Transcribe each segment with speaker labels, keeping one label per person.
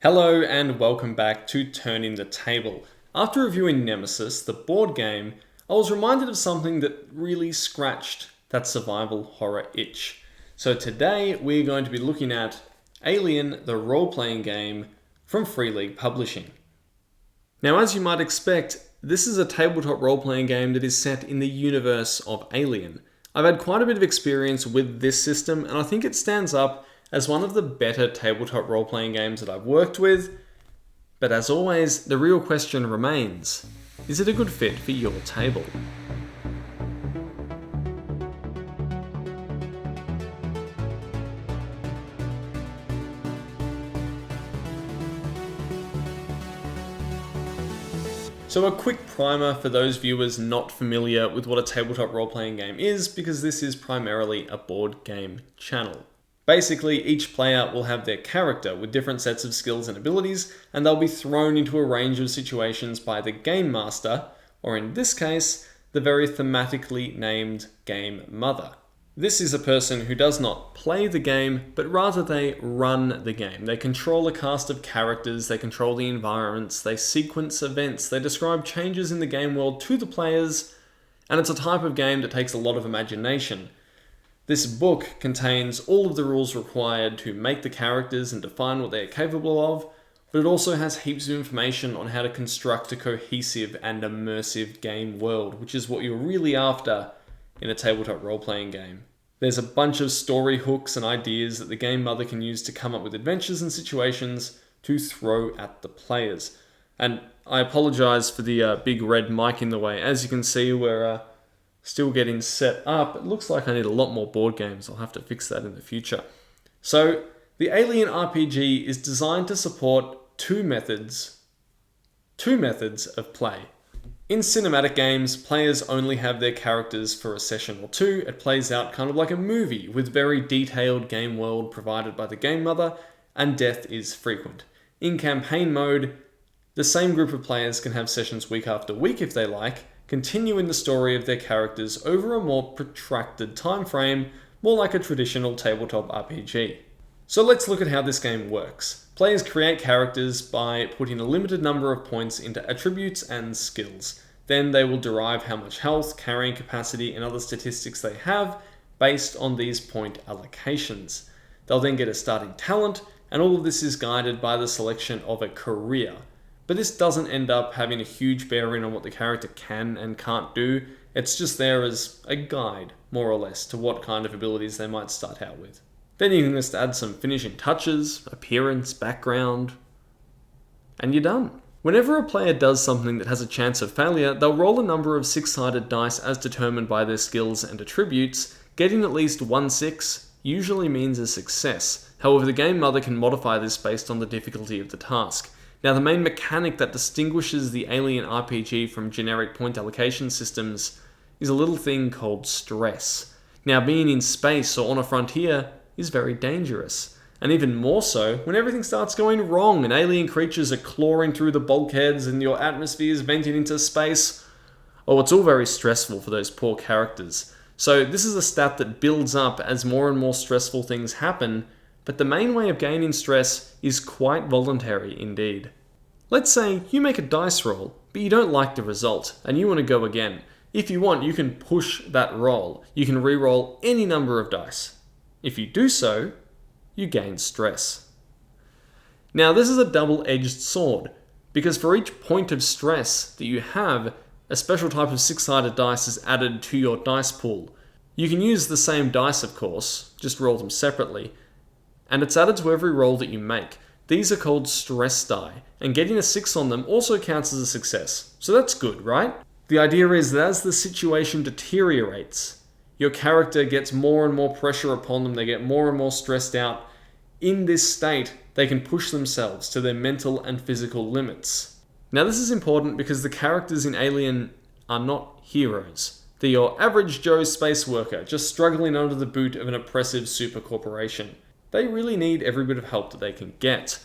Speaker 1: Hello and welcome back to Turning the Table. After reviewing Nemesis, the board game, I was reminded of something that really scratched that survival horror itch. So today we're going to be looking at Alien, the role-playing game from Free League Publishing. Now, as you might expect, this is a tabletop role-playing game that is set in the universe of Alien. I've had quite a bit of experience with this system, and I think it stands up as one of the better tabletop role-playing games that I've worked with. But as always, the real question remains, is it a good fit for your table? So a quick primer for those viewers not familiar with what a tabletop role-playing game is, because this is primarily a board game channel. Basically, each player will have their character with different sets of skills and abilities, and they'll be thrown into a range of situations by the game master, or in this case, the very thematically named Game Mother. This is a person who does not play the game, but rather they run the game. They control a cast of characters, they control the environments, they sequence events, they describe changes in the game world to the players, and it's a type of game that takes a lot of imagination. This book contains all of the rules required to make the characters and define what they are capable of, but it also has heaps of information on how to construct a cohesive and immersive game world, which is what you're really after in a tabletop role-playing game. There's a bunch of story hooks and ideas that the game mother can use to come up with adventures and situations to throw at the players. And I apologize for the big red mic in the way. As you can see, we're still getting set up. It looks like I need a lot more board games. I'll have to fix that in the future. So, the Alien RPG is designed to support two methods of play. In cinematic games, players only have their characters for a session or two. It plays out kind of like a movie, with very detailed game world provided by the game mother, and death is frequent. In campaign mode, the same group of players can have sessions week after week if they like, continuing the story of their characters over a more protracted time frame, more like a traditional tabletop RPG. So let's look at how this game works. Players create characters by putting a limited number of points into attributes and skills. Then they will derive how much health, carrying capacity, and other statistics they have based on these point allocations. They'll then get a starting talent, and all of this is guided by the selection of a career. But this doesn't end up having a huge bearing on what the character can and can't do. It's just there as a guide, more or less, to what kind of abilities they might start out with. Then you can just add some finishing touches, appearance, background, and you're done. Whenever a player does something that has a chance of failure, they'll roll a number of six-sided dice as determined by their skills and attributes. Getting at least 1 6 usually means a success. However, the game mother can modify this based on the difficulty of the task. Now, the main mechanic that distinguishes the Alien RPG from generic point allocation systems is a little thing called stress. Now, being in space or on a frontier is very dangerous. And even more so when everything starts going wrong and alien creatures are clawing through the bulkheads and your atmosphere is venting into space. Oh, it's all very stressful for those poor characters. So this is a stat that builds up as more and more stressful things happen, but the main way of gaining stress is quite voluntary indeed. Let's say you make a dice roll, but you don't like the result, and you want to go again. If you want, you can push that roll. You can re-roll any number of dice. If you do so, you gain stress. Now, this is a double-edged sword, because for each point of stress that you have, a special type of six-sided dice is added to your dice pool. You can use the same dice, of course, just roll them separately, and it's added to every roll that you make. These are called stress die, and getting a 6 on them also counts as a success. So that's good, right? The idea is that as the situation deteriorates, your character gets more and more pressure upon them, they get more and more stressed out. In this state, they can push themselves to their mental and physical limits. Now, this is important because the characters in Alien are not heroes. They're your average Joe space worker, just struggling under the boot of an oppressive super corporation. They really need every bit of help that they can get.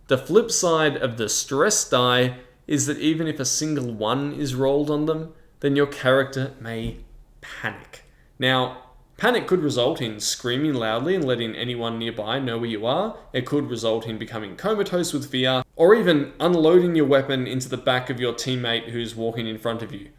Speaker 1: The flip side of the stress die is that even if a single 1 is rolled on them, then your character may panic. Now, Panic could result in screaming loudly and letting anyone nearby know where you are. It could result in becoming comatose with fear, or even unloading your weapon into the back of your teammate who's walking in front of you.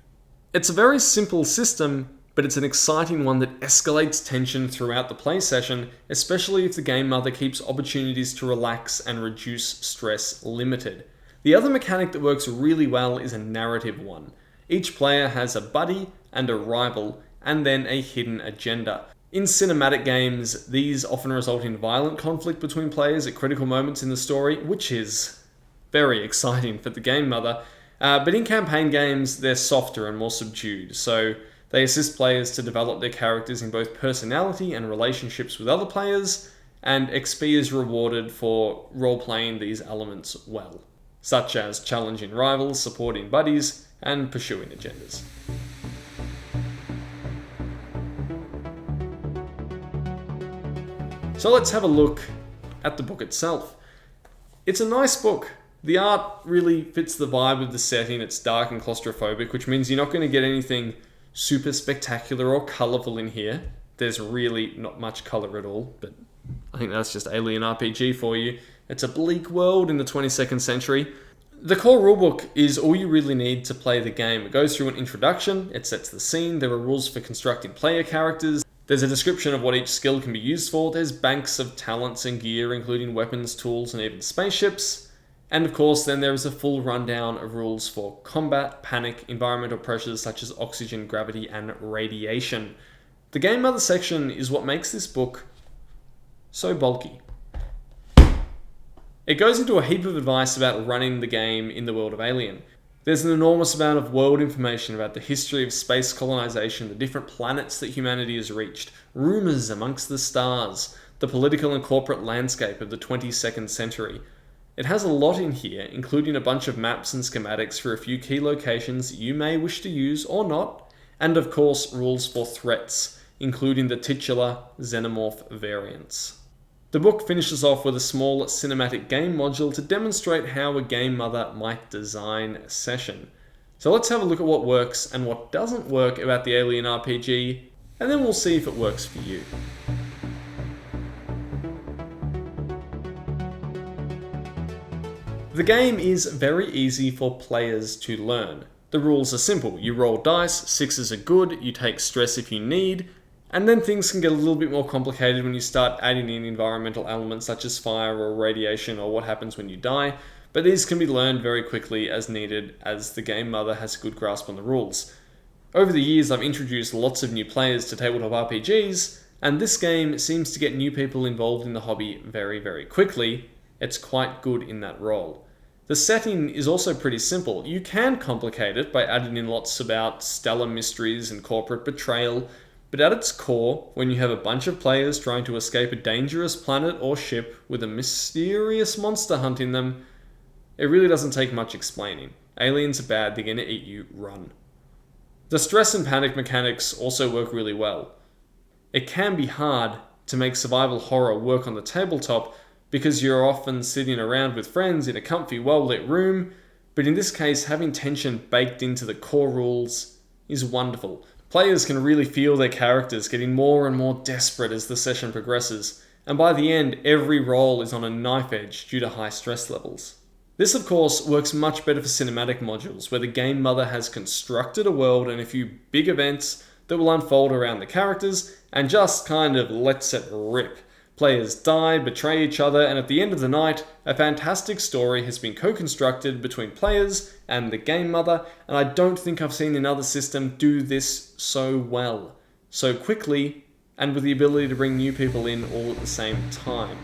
Speaker 1: It's a very simple system, but it's an exciting one that escalates tension throughout the play session, especially if the game mother keeps opportunities to relax and reduce stress limited. The other mechanic that works really well is a narrative one. Each player has a buddy and a rival, and then a hidden agenda. In cinematic games, these often result in violent conflict between players at critical moments in the story, which is very exciting for the game mother. But in campaign games, they're softer and more subdued, so they assist players to develop their characters in both personality and relationships with other players, and XP is rewarded for role-playing these elements well, such as challenging rivals, supporting buddies, and pursuing agendas. So let's have a look at the book itself. It's a nice book. The art really fits the vibe of the setting. It's dark and claustrophobic, which means you're not going to get anything super spectacular or colourful in here. There's really not much colour at all, but I think that's just Alien RPG for you. It's a bleak world in the 22nd century. The core rulebook is all you really need to play the game. It goes through an introduction, it sets the scene, there are rules for constructing player characters, there's a description of what each skill can be used for, there's banks of talents and gear, including weapons, tools, and even spaceships. And of course, then there is a full rundown of rules for combat, panic, environmental pressures such as oxygen, gravity, and radiation. The Game Mother section is what makes this book so bulky. It goes into a heap of advice about running the game in the world of Alien. There's an enormous amount of world information about the history of space colonization, the different planets that humanity has reached, rumours amongst the stars, the political and corporate landscape of the 22nd century. It has a lot in here, including a bunch of maps and schematics for a few key locations you may wish to use or not, and of course rules for threats, including the titular xenomorph variants. The book finishes off with a small cinematic game module to demonstrate how a game mother might design a session. So let's have a look at what works and what doesn't work about the Alien RPG, and then we'll see if it works for you. The game is very easy for players to learn. The rules are simple. You roll dice, 6s are good, you take stress if you need, and then things can get a little bit more complicated when you start adding in environmental elements such as fire or radiation or what happens when you die, but these can be learned very quickly as needed as the game mother has a good grasp on the rules. Over the years I've introduced lots of new players to tabletop RPGs, and this game seems to get new people involved in the hobby very, very quickly. It's quite good in that role. The setting is also pretty simple. You can complicate it by adding in lots about stellar mysteries and corporate betrayal, but at its core, when you have a bunch of players trying to escape a dangerous planet or ship with a mysterious monster hunting them, it really doesn't take much explaining. Aliens are bad, they're gonna eat you, run. The stress and panic mechanics also work really well. It can be hard to make survival horror work on the tabletop because you're often sitting around with friends in a comfy, well-lit room, but in this case, having tension baked into the core rules is wonderful. Players can really feel their characters getting more and more desperate as the session progresses, and by the end, every roll is on a knife edge due to high stress levels. This, of course, works much better for cinematic modules, where the game mother has constructed a world and a few big events that will unfold around the characters, and just kind of lets it rip. Players die, betray each other, and at the end of the night, a fantastic story has been co-constructed between players and the game mother, and I don't think I've seen another system do this so well, so quickly, and with the ability to bring new people in all at the same time.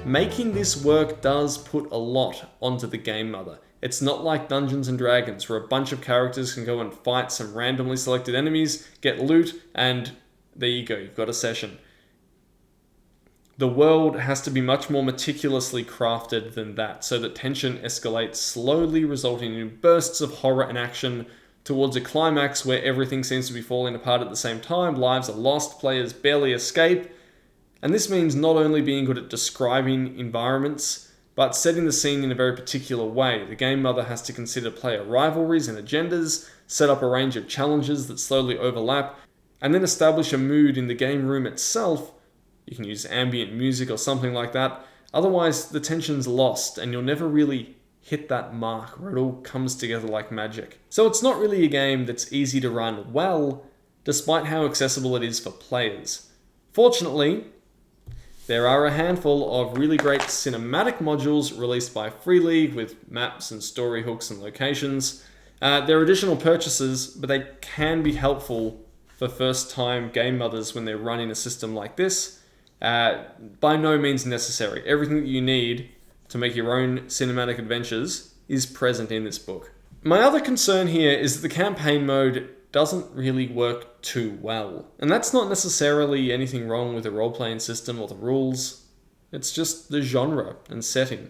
Speaker 1: Making this work does put a lot onto the game mother. It's not like Dungeons & Dragons, where a bunch of characters can go and fight some randomly selected enemies, get loot, and there you go, you've got a session. The world has to be much more meticulously crafted than that, so that tension escalates slowly, resulting in bursts of horror and action towards a climax where everything seems to be falling apart at the same time, lives are lost, players barely escape. And this means not only being good at describing environments, but setting the scene in a very particular way. The game mother has to consider player rivalries and agendas, set up a range of challenges that slowly overlap, and then establish a mood in the game room itself. You can use ambient music or something like that. Otherwise, the tension's lost and you'll never really hit that mark where it all comes together like magic. So it's not really a game that's easy to run well, despite how accessible it is for players. Fortunately, there are a handful of really great cinematic modules released by Free League with maps and story hooks and locations. They're additional purchases, but they can be helpful for first-time game mothers when they're running a system like this. By no means necessary. Everything that you need to make your own cinematic adventures is present in this book. My other concern here is that the campaign mode doesn't really work too well. And that's not necessarily anything wrong with the role-playing system or the rules. It's just the genre and setting.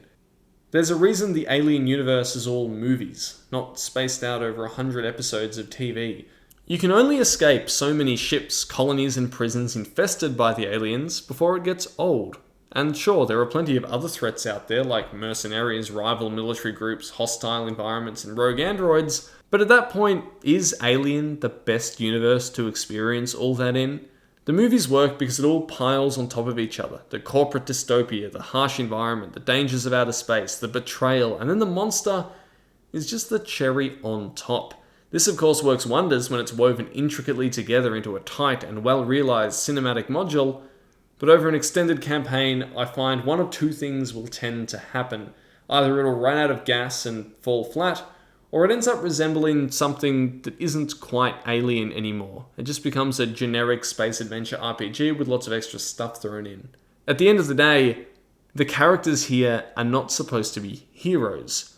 Speaker 1: There's a reason the Alien universe is all movies, not spaced out over 100 episodes of TV. You can only escape so many ships, colonies, and prisons infested by the aliens before it gets old. And sure, there are plenty of other threats out there, like mercenaries, rival military groups, hostile environments, and rogue androids, but at that point, is Alien the best universe to experience all that in? The movies work because it all piles on top of each other. The corporate dystopia, the harsh environment, the dangers of outer space, the betrayal, and then the monster is just the cherry on top. This of course works wonders when it's woven intricately together into a tight and well-realized cinematic module, but over an extended campaign, I find one of two things will tend to happen. Either it'll run out of gas and fall flat, or it ends up resembling something that isn't quite Alien anymore. It just becomes a generic space adventure RPG with lots of extra stuff thrown in. At the end of the day, the characters here are not supposed to be heroes.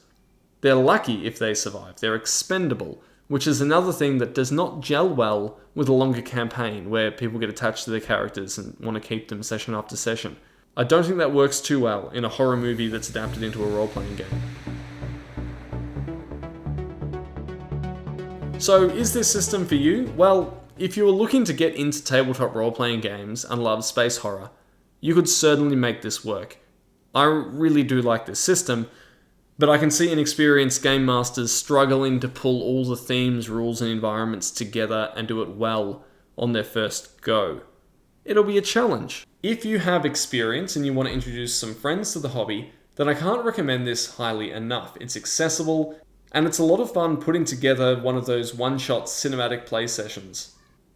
Speaker 1: They're lucky if they survive. They're expendable, which is another thing that does not gel well with a longer campaign where people get attached to their characters and want to keep them session after session. I don't think that works too well in a horror movie that's adapted into a role-playing game. So, is this system for you? Well, if you were looking to get into tabletop role-playing games and love space horror, you could certainly make this work. I really do like this system, but I can see inexperienced game masters struggling to pull all the themes, rules, and environments together and do it well on their first go. It'll be a challenge. If you have experience and you want to introduce some friends to the hobby, then I can't recommend this highly enough. It's accessible, and it's a lot of fun putting together one of those one-shot cinematic play sessions.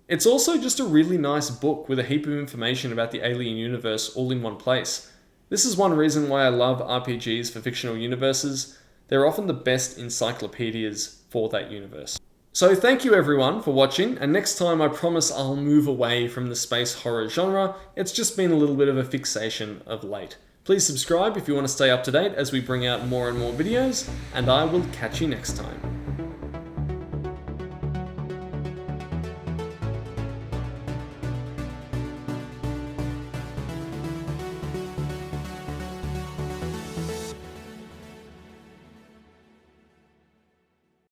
Speaker 1: It's also just a really nice book with a heap of information about the Alien universe all in one place. This is one reason why I love RPGs for fictional universes. They're often the best encyclopedias for that universe. So thank you everyone for watching, and next time I promise I'll move away from the space horror genre. It's just been a little bit of a fixation of late. Please subscribe if you want to stay up to date as we bring out more and more videos, and I will catch you next time.